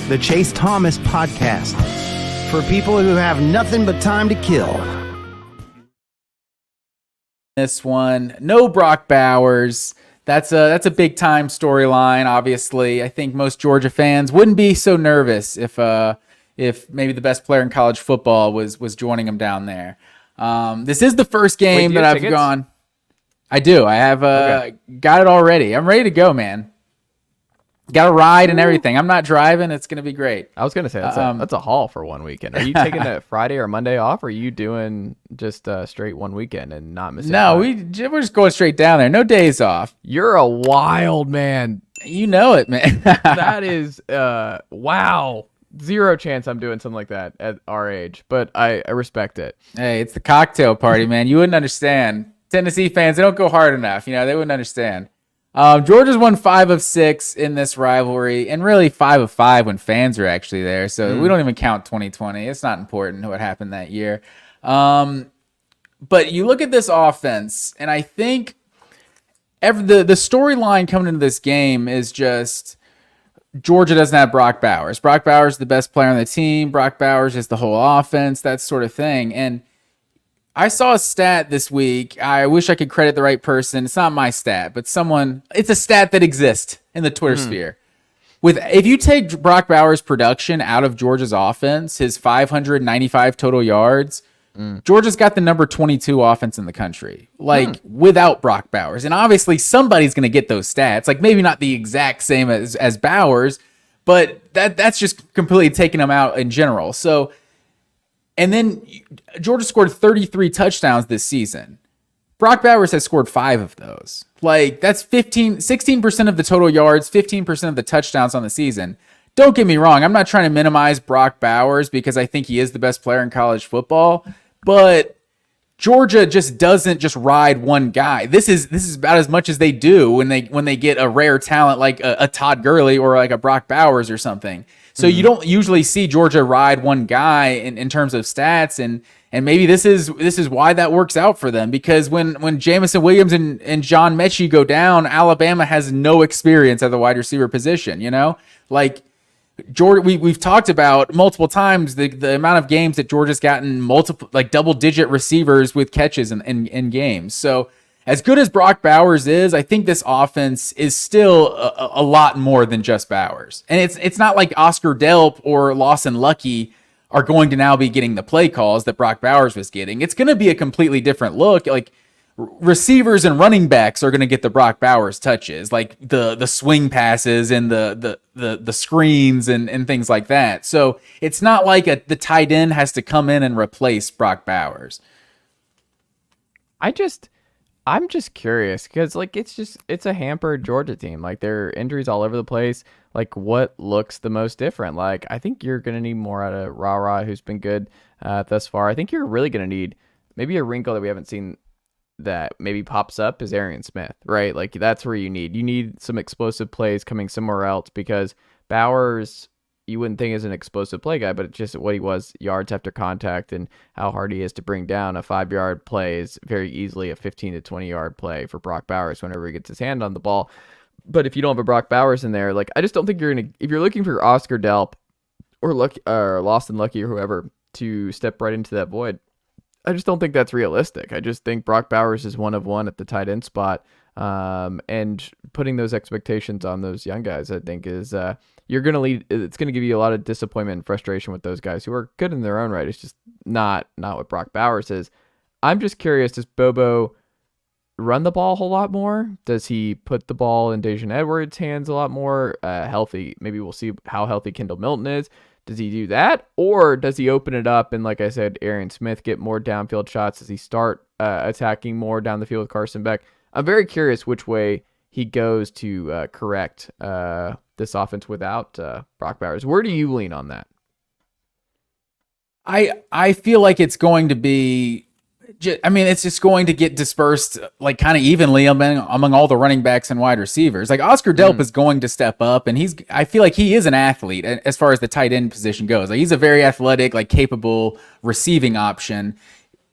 the Chase Thomas Podcast, for people who have nothing but time to kill. This one, no Brock Bowers. That's a big time storyline. Obviously, I think most Georgia fans wouldn't be so nervous if maybe the best player in college football was joining him down there. This is the first game that I've gone. I do. I have got it already. I'm ready to go, man. Got a ride and everything. I'm not driving. It's going to be great. I was going to say, that's a haul for one weekend. Are you taking a Friday or Monday off, or are you doing just straight one weekend and not missing? No, we're just going straight down there. No days off. You're a wild man. You know it, man. That is, wow. Zero chance I'm doing something like that at our age, but I respect it. Hey, it's the cocktail party, man. You wouldn't understand. Tennessee fans, they don't go hard enough. They wouldn't understand. Georgia's won 5 of 6 in this rivalry, and really 5 of 5 when fans are actually there. So we don't even count 2020. It's not important what happened that year. But you look at this offense, and I think the storyline coming into this game is just Georgia doesn't have Brock Bowers. Brock Bowers is the best player on the team. Brock Bowers is the whole offense, that sort of thing. And I saw a stat this week. I wish I could credit the right person. It's not my stat, but it's a stat that exists in the Twitter sphere. If you take Brock Bowers' production out of Georgia's offense, his 595 total yards, Georgia's got the number 22 offense in the country, without Brock Bowers. And obviously somebody's going to get those stats, maybe not the exact same as Bowers, but that's just completely taking them out in general. So, and then Georgia scored 33 touchdowns this season. Brock Bowers has scored 5 of those. That's 16% of the total yards, 15% of the touchdowns on the season. Don't get me wrong. I'm not trying to minimize Brock Bowers because I think he is the best player in college football, but Georgia just doesn't just ride one guy. This is about as much as they do when they get a rare talent like a Todd Gurley or like a Brock Bowers or something. So you don't usually see Georgia ride one guy in terms of stats, and maybe this is why that works out for them, because when Jamison Williams and John Mechie go down, Alabama has no experience at the wide receiver position. Georgia, we've talked about multiple times the amount of games that Georgia's gotten multiple double-digit receivers with catches in games. So as good as Brock Bowers is, I think this offense is still a lot more than just Bowers. And it's not like Oscar Delp or Lawson Lucky are going to now be getting the play calls that Brock Bowers was getting. It's going to be a completely different look. Receivers and running backs are going to get the Brock Bowers touches, the swing passes and the screens and things like that. So it's not like the tight end has to come in and replace Brock Bowers. I'm just curious because it's a hampered Georgia team. There are injuries all over the place. What looks the most different? I think you're going to need more out of Ra, who's been good thus far. I think you're really going to need maybe a wrinkle that we haven't seen that maybe pops up is Arian Smith, right? That's where you need some explosive plays coming somewhere else, because Bowers, you wouldn't think is an explosive play guy, but it's just what he was, yards after contact, and how hard he is to bring down. A 5-yard play is very easily a 15 to 20-yard play for Brock Bowers whenever he gets his hand on the ball. But if you don't have a Brock Bowers in there, I just don't think you're going to, if you're looking for Oscar Delp or Lawson Lucky or whoever to step right into that void, I just don't think that's realistic. I just think Brock Bowers is one of one at the tight end spot. And putting those expectations on those young guys, I think is, it's going to give you a lot of disappointment and frustration with those guys who are good in their own right. It's just not what Brock Bowers is. I'm just curious, does Bobo run the ball a whole lot more? Does he put the ball in Dejan Edwards' hands a lot more? Healthy? Maybe we'll see how healthy Kendall Milton is. Does he do that? Or does he open it up and, like I said, Arian Smith get more downfield shots? Does he start attacking more down the field with Carson Beck? I'm very curious which way he goes to correct this offense without Brock Bowers. Where do you lean on that? I feel like it's going to be, it's just going to get dispersed kind of evenly among all the running backs and wide receivers. Oscar Delp is going to step up, and I feel like he is an athlete as far as the tight end position goes. He's a very athletic, capable receiving option.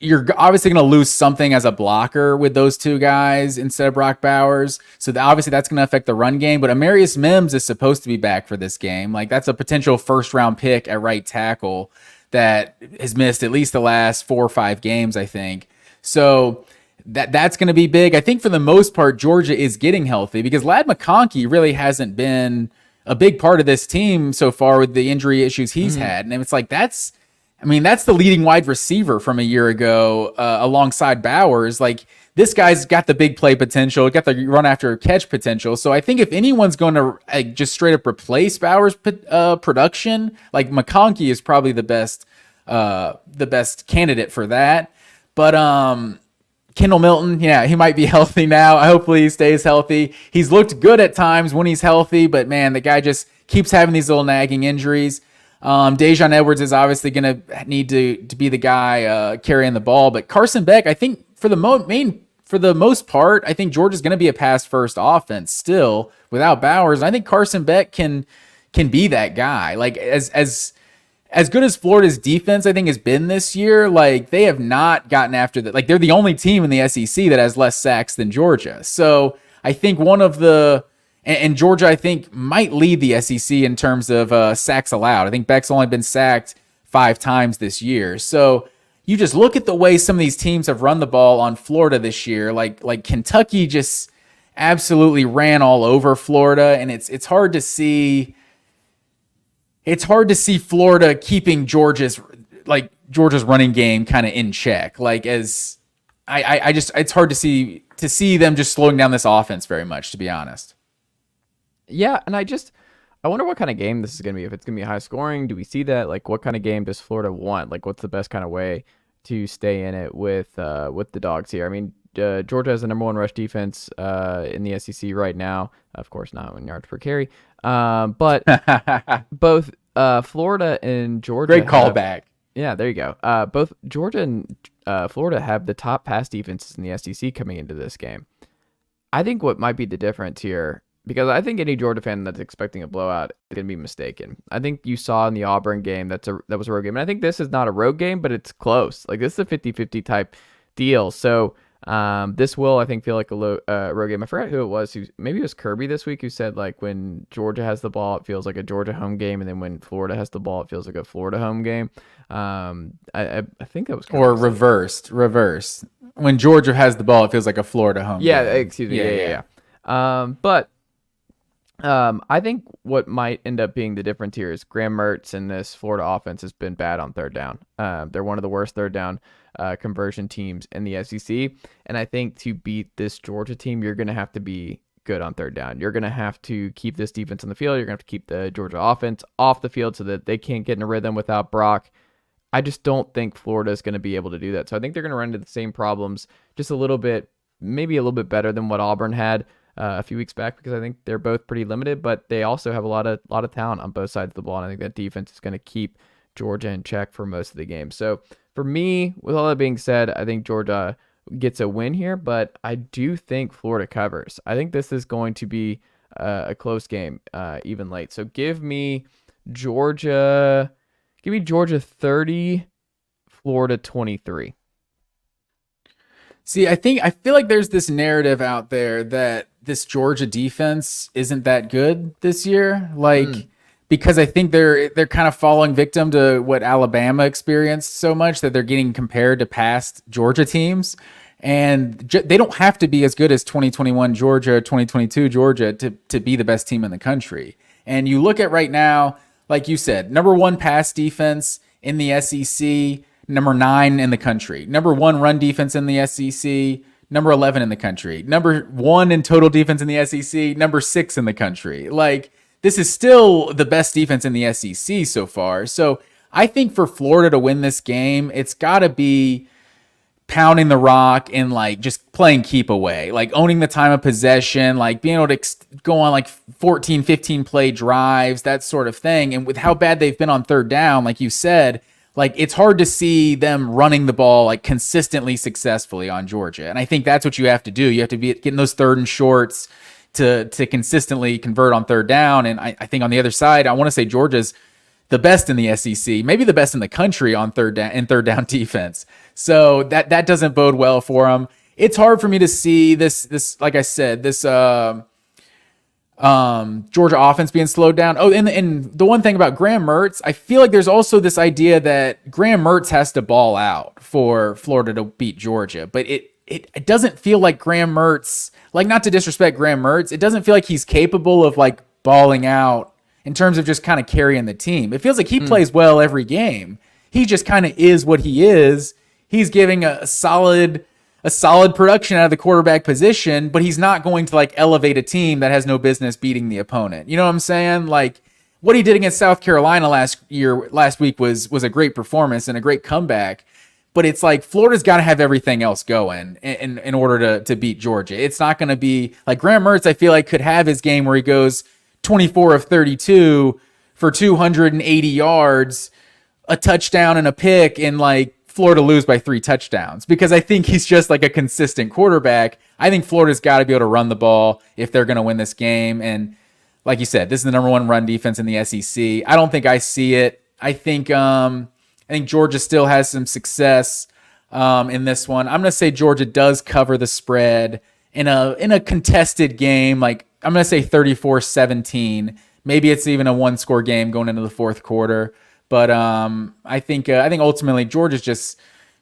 you're obviously going to lose something as a blocker with those two guys instead of Brock Bowers. So obviously that's going to affect the run game. But Amarius Mims is supposed to be back for this game. Like, that's a potential first-round pick at right tackle that has missed at least the last 4 or 5 games, I think. So that's going to be big. I think for the most part, Georgia is getting healthy because Ladd McConkey really hasn't been a big part of this team so far with the injury issues he's had. And it's like, that's the leading wide receiver from a year ago alongside Bowers. Like, this guy's got the big play potential, got the run after catch potential. So I think if anyone's going to just straight up replace Bowers' production, like, McConkey is probably the best candidate for that. But Kendall Milton, yeah, he might be healthy now. Hopefully he stays healthy. He's looked good at times when he's healthy, but man, the guy just keeps having these little nagging injuries. Dejon Edwards is obviously going to need to be the guy carrying the ball, but Carson Beck, I think for the most part, I think Georgia's going to be a pass-first offense still without Bowers. I think Carson Beck can be that guy. Like, as good as Florida's defense, I think, has been this year, like, they have not gotten after that. Like, they're the only team in the SEC that has less sacks than Georgia. So I think and Georgia, I think, might lead the SEC in terms of sacks allowed. I think Beck's only been sacked 5 times this year. So you just look at the way some of these teams have run the ball on Florida this year. Like Kentucky just absolutely ran all over Florida, and it's hard to see. It's hard to see Florida keeping Georgia's running game kind of in check. Like, it's hard to see them just slowing down this offense very much, to be honest. Yeah, and I wonder what kind of game this is going to be. If it's going to be high scoring, do we see that? Like, what kind of game does Florida want? Like, what's the best kind of way to stay in it with the Dogs here? I mean, Georgia has the number 1 rush defense in the SEC right now. Of course, not in yards per carry. But both Florida and Georgia. Great callback. Yeah, there you go. Both Georgia and Florida have the top pass defenses in the SEC coming into this game. I think what might be the difference here, because I think any Georgia fan that's expecting a blowout is going to be mistaken. I think you saw in the Auburn game that was a road game. And I think this is not a road game, but it's close. Like, this is a 50-50 type deal. So this will, I think, feel like a road game. I forgot who it was. Maybe it was Kirby this week who said, like, when Georgia has the ball, it feels like a Georgia home game. And then when Florida has the ball, it feels like a Florida home game. I think that was Kirby. Or reversed. When Georgia has the ball, it feels like a Florida home game. Excuse me. Yeah. But I think what might end up being the difference here is Graham Mertz and this Florida offense has been bad on third down. They're one of the worst third down conversion teams in the SEC. And I think to beat this Georgia team, you're going to have to be good on third down. You're going to have to keep this defense on the field. You're going to have to keep the Georgia offense off the field so that they can't get in a rhythm without Brock. I just don't think Florida is going to be able to do that. So I think they're going to run into the same problems just a little bit, maybe a little bit better than what Auburn had a few weeks back, because I think they're both pretty limited, but they also have a lot of talent on both sides of the ball. And I think that defense is going to keep Georgia in check for most of the game. So for me, with all that being said, I think Georgia gets a win here, but I do think Florida covers. I think this is going to be a close game, even late. So give me Georgia 30, Florida 23. See, I feel like there's this narrative out there that this Georgia defense isn't that good this year. Like, because I think they're kind of falling victim to what Alabama experienced so much, that they're getting compared to past Georgia teams. And they don't have to be as good as 2021 Georgia, 2022 Georgia to be the best team in the country. And you look at right now, like you said, number 1 pass defense in the SEC, number 9 in the country, number 1 run defense in the SEC, number 11 in the country, number 1 in total defense in the SEC, number 6 in the country. Like, this is still the best defense in the SEC so far. So I think for Florida to win this game, it's got to be pounding the rock and like just playing keep away, like owning the time of possession, like being able to go on like 14, 15 play drives, that sort of thing. And with how bad they've been on third down, like you said, like it's hard to see them running the ball like consistently successfully on Georgia. And I think that's what you have to do. You have to be getting those third and shorts to consistently convert on third down. And I think on the other side, I want to say Georgia's the best in the SEC, maybe the best in the country on third down defense. So that doesn't bode well for him. It's hard for me to see this like I said, this Georgia offense being slowed down. Oh, and the one thing about Graham Mertz, I feel like there's also this idea that Graham Mertz has to ball out for Florida to beat Georgia, but it doesn't feel like Graham Mertz, like, not to disrespect Graham Mertz, it doesn't feel like he's capable of like balling out in terms of just kind of carrying the team. It feels like he plays well every game. He just kind of is what he is. He's giving a solid production out of the quarterback position, but he's not going to like elevate a team that has no business beating the opponent. You know what I'm saying? Like, what he did against South Carolina last week was a great performance and a great comeback. But it's like Florida's got to have everything else going in order to beat Georgia. It's not going to be like Graham Mertz, I feel like, could have his game where he goes 24 of 32 for 280 yards, a touchdown and a pick, and like Florida lose by 3 touchdowns, because I think he's just like a consistent quarterback. I think Florida's got to be able to run the ball if they're going to win this game. And like you said, this is the number 1 run defense in the SEC. I don't think I see it. I think Georgia still has some success in this one. I'm going to say Georgia does cover the spread in a contested game. Like, I'm going to say 34-17. Maybe it's even a 1-score game going into the fourth quarter. But I think ultimately Georgia's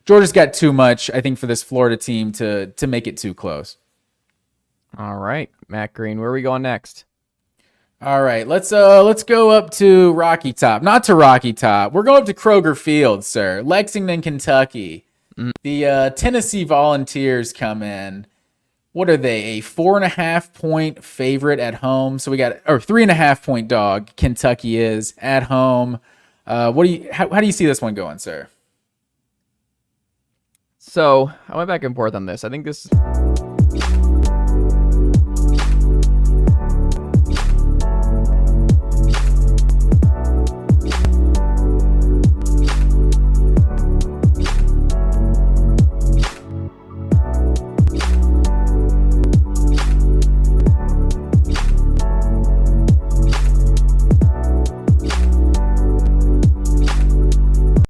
got too much, I think, for this Florida team to make it too close. All right, Matt Green, where are we going next? All right, let's go up to Rocky Top. Not to Rocky Top. We're going up to Kroger Field, sir. Lexington, Kentucky. The Tennessee Volunteers come in. What are they? A 4.5-point favorite at home. So we got 3.5-point dog. Kentucky is at home. How do you see this one going, sir? So I went back and forth on this. I think this